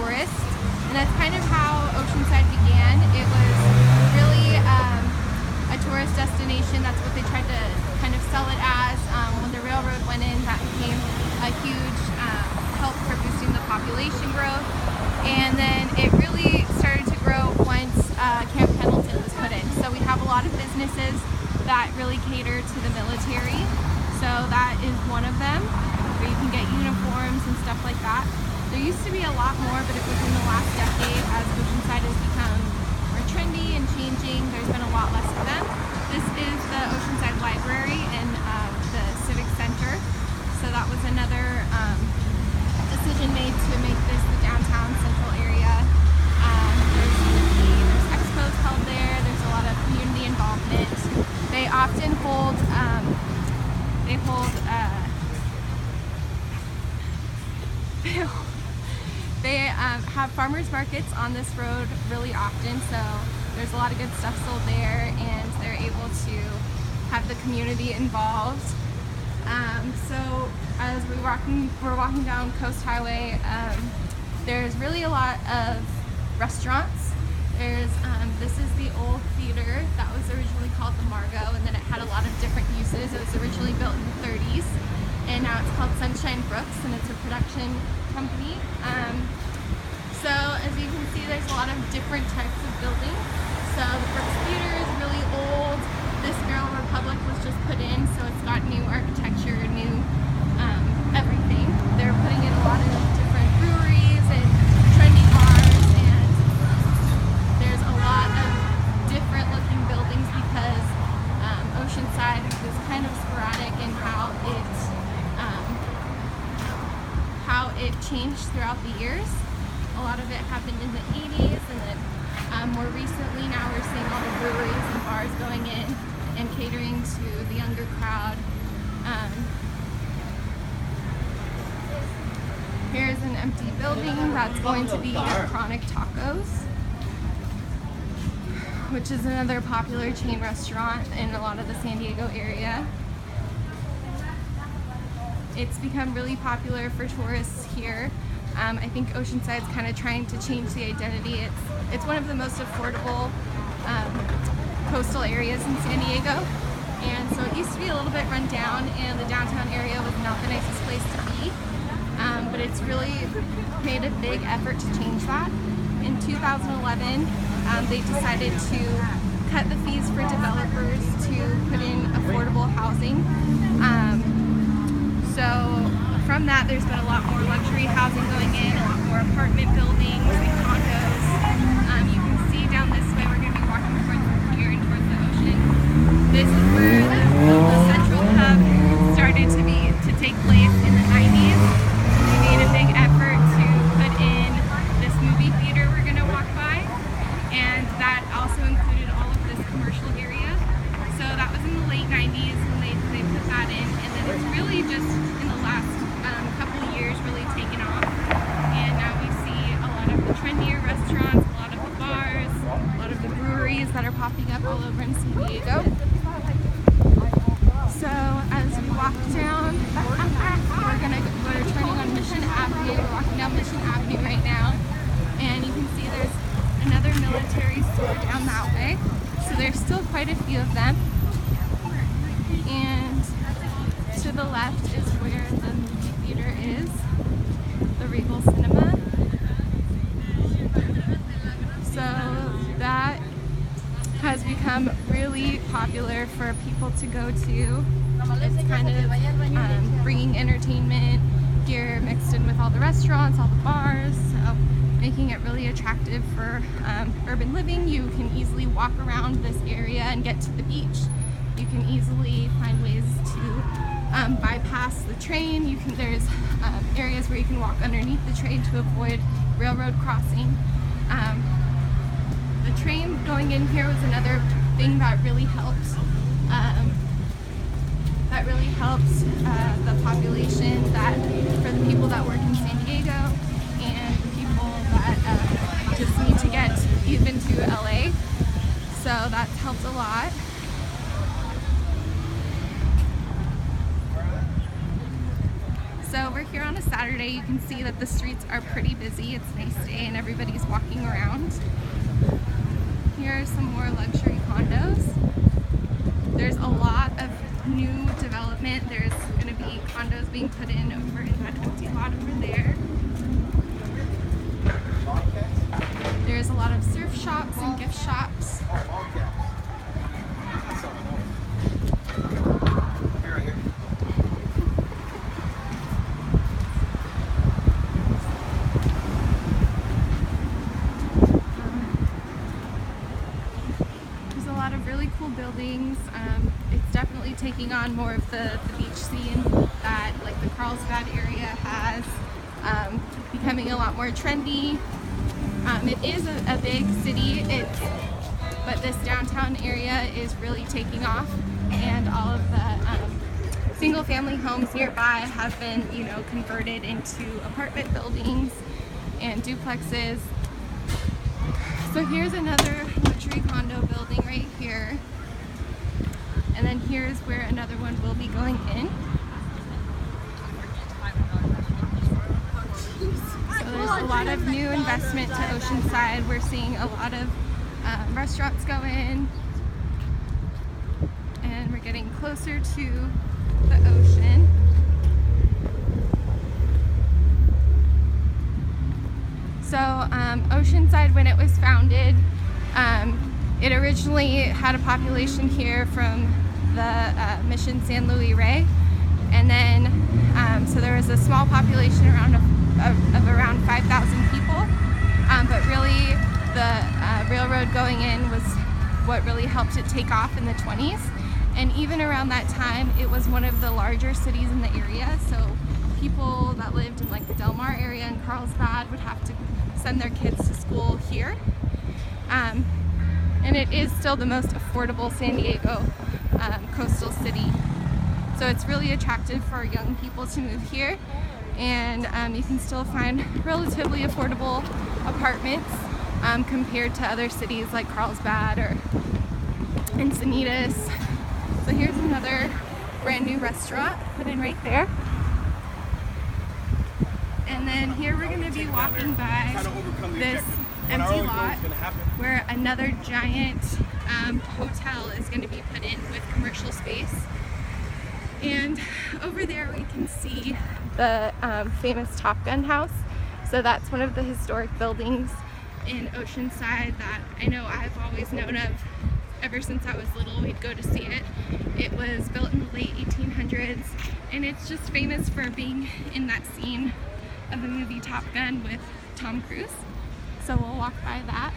tourists, and that's kind of how Oceanside began. It was really a tourist destination. That's what they tried to kind of sell it as. When the railroad went in, that became a huge help for boosting the population growth, and then it really started to grow once Camp Pendleton was put in. So we have a lot of businesses that really cater to the military. So that is one of them, where you can get uniforms and stuff like that. There used to be a lot more, but it was in the last decade, as Oceanside has become more trendy and changing, there's been a lot less of them. This is the Oceanside Library and the Civic Center. So that was another decision made to make this the downtown central area. There's expos held there. There's a lot of community involvement. They often hold they have farmers markets on this road really often, so there's a lot of good stuff sold there, and they're able to have the community involved. So as we're walking down Coast Highway, there's really a lot of restaurants. There's this is the old theater that was originally called the Margot, and then it had a lot of different uses. It was originally built in the 30s, and now it's called Sunshine Brooks, and it's a production company. So as you can see, there's a lot of different types of buildings. So the Brooks Theater is really old. This Merrill Republic was just put in, so it's got new architecture, new everything. They're putting in a lot of different breweries and trendy bars, and there's a lot of different looking buildings because Oceanside was kind of sporadic in how it changed throughout the years. A lot of it happened in the 80s, and then more recently now we're seeing all the breweries and bars going in and catering to the younger crowd. Here's an empty building that's going to be Chronic Tacos, which is another popular chain restaurant in a lot of the San Diego area. It's become really popular for tourists here. I think Oceanside's kind of trying to change the identity. It's one of the most affordable coastal areas in San Diego, and so it used to be a little bit run down, and the downtown area was not the nicest place to be, but it's really made a big effort to change that. In 2011, they decided to cut the fees for developers to put in affordable housing. So from that, there's been a lot more luxury housing going in, a lot more apartment buildings and condos. You can see down this way, we're going to be walking towards here and towards the ocean. This is where the central hub started to take place in the 90s. We made a big effort to put in this movie theater we're going to walk by, and that also included all of this commercial area. So that was in the late 90s when they put that in, and then it's really just in the last couple of years really taken off, and now we see a lot of the trendier restaurants, a lot of the bars, a lot of the breweries that are popping up all over in San Diego. So as we walk down, we're turning on Mission Avenue. We're walking down Mission Avenue right now, and you can see there's another military store down that way. So there's still quite a few of them, and to the left is where the movie theater is, the Regal Cinema. So that has become really popular for people to go to. It's kind of bringing entertainment here mixed in with all the restaurants, all the bars, so making it really attractive for urban living. You can easily walk around this area and get to the beach. You can easily find ways to bypass the train. There's areas where you can walk underneath the train to avoid railroad crossing. The train going in here was another thing that really helped. The population, that for the people that work in San Diego and the people that just need to get even to LA. So that's helped a lot. So we're here on a Saturday Saturday, you can see that the streets are pretty busy. It's a nice day and everybody's walking around. Here are some more luxury condos. There's a lot of new development. There's going to be condos being put in over in that empty lot over there. There's a lot of surf shops and gift shops. There's a lot of really cool buildings. It's definitely taking on more of the beach scene that like the Carlsbad area has, becoming a lot more trendy. It is a big city, but this downtown area is really taking off, and all of the single-family homes nearby have been, converted into apartment buildings and duplexes. So here's another luxury condo building right here, and then here's where another one will be going in. There's a lot of new investment to Oceanside. We're seeing a lot of restaurants go in, and we're getting closer to the ocean. So Oceanside, when it was founded, it originally had a population here from the Mission San Luis Rey, and then so there was a small population of around 5,000 people, but really the railroad going in was what really helped it take off in the 20s, and even around that time it was one of the larger cities in the area, so people that lived in like the Del Mar area and Carlsbad would have to send their kids to school here, and it is still the most affordable San Diego coastal city, so it's really attractive for young people to move here. And you can still find relatively affordable apartments compared to other cities like Carlsbad or Encinitas. So here's another brand new restaurant put in right there. And then here we're going to be walking by this empty lot where another giant hotel is going to be put in with commercial space. And over there we can see the famous Top Gun house. So that's one of the historic buildings in Oceanside that I know I've always known of ever since I was little. We'd go to see it. It was built in the late 1800s, and it's just famous for being in that scene of the movie Top Gun with Tom Cruise. So we'll walk by that.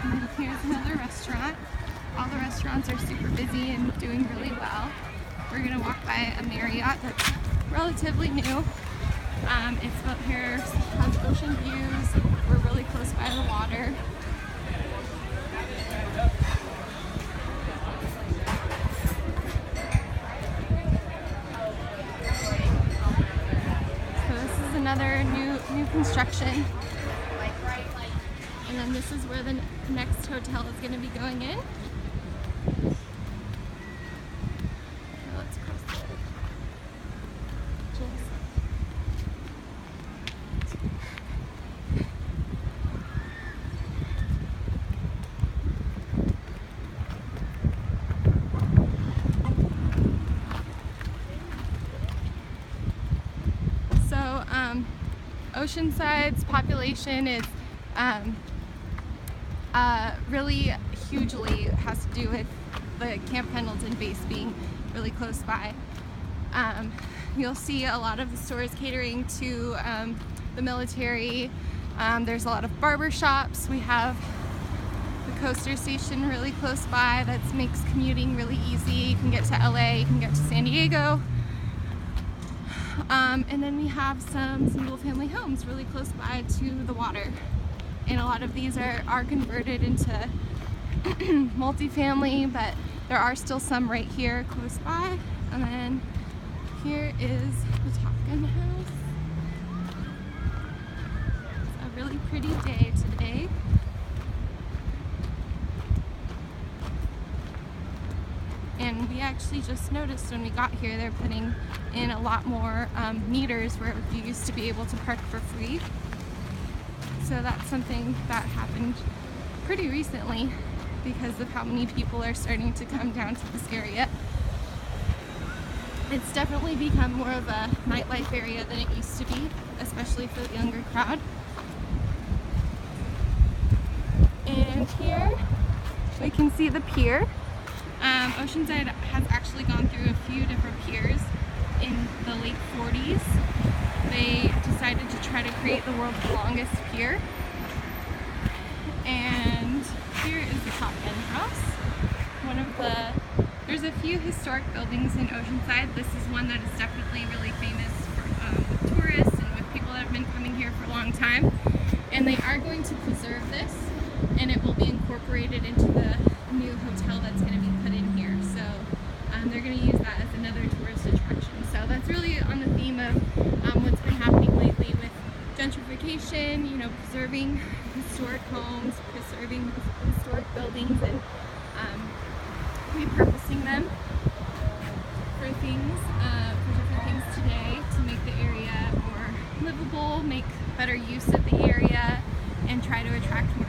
And then here's another restaurant. All the restaurants are super busy and doing really well. We're gonna walk by a Marriott that's relatively new. It's built here, has ocean views. We're really close by the water. So this is another new construction. And then this is where the next hotel is going to be going in. Let's cross the Oceanside's population is really hugely has to do with the Camp Pendleton base being really close by. You'll see a lot of the stores catering to the military. There's a lot of barber shops. We have the coaster station really close by that makes commuting really easy. You can get to LA, you can get to San Diego. And then we have some single family homes really close by to the water. And a lot of these are converted into multifamily, but there are still some right here close by. And then here is the Top Gun house. It's a really pretty day today. And we have actually just noticed when we got here they're putting in a lot more meters where you used to be able to park for free. So that's something that happened pretty recently because of how many people are starting to come down to this area. It's definitely become more of a nightlife area than it used to be, especially for the younger crowd. And here we can see the pier. Oceanside has actually gone through a few different piers. In the late 40s, they decided to try to create the world's longest pier. And here is the Top End House. There's a few historic buildings in Oceanside. This is one that is definitely really famous for tourists and with people that have been coming here for a long time. And they are going to preserve this, and it will be incorporated into the new hotel that's going to be put in here. So they're going to use that as another tourist attraction. So that's really on the theme of what's been happening lately with gentrification, you know, preserving historic homes, preserving historic buildings, and repurposing them for things, for different things today to make the area more livable, make better use of the area, and try to attract more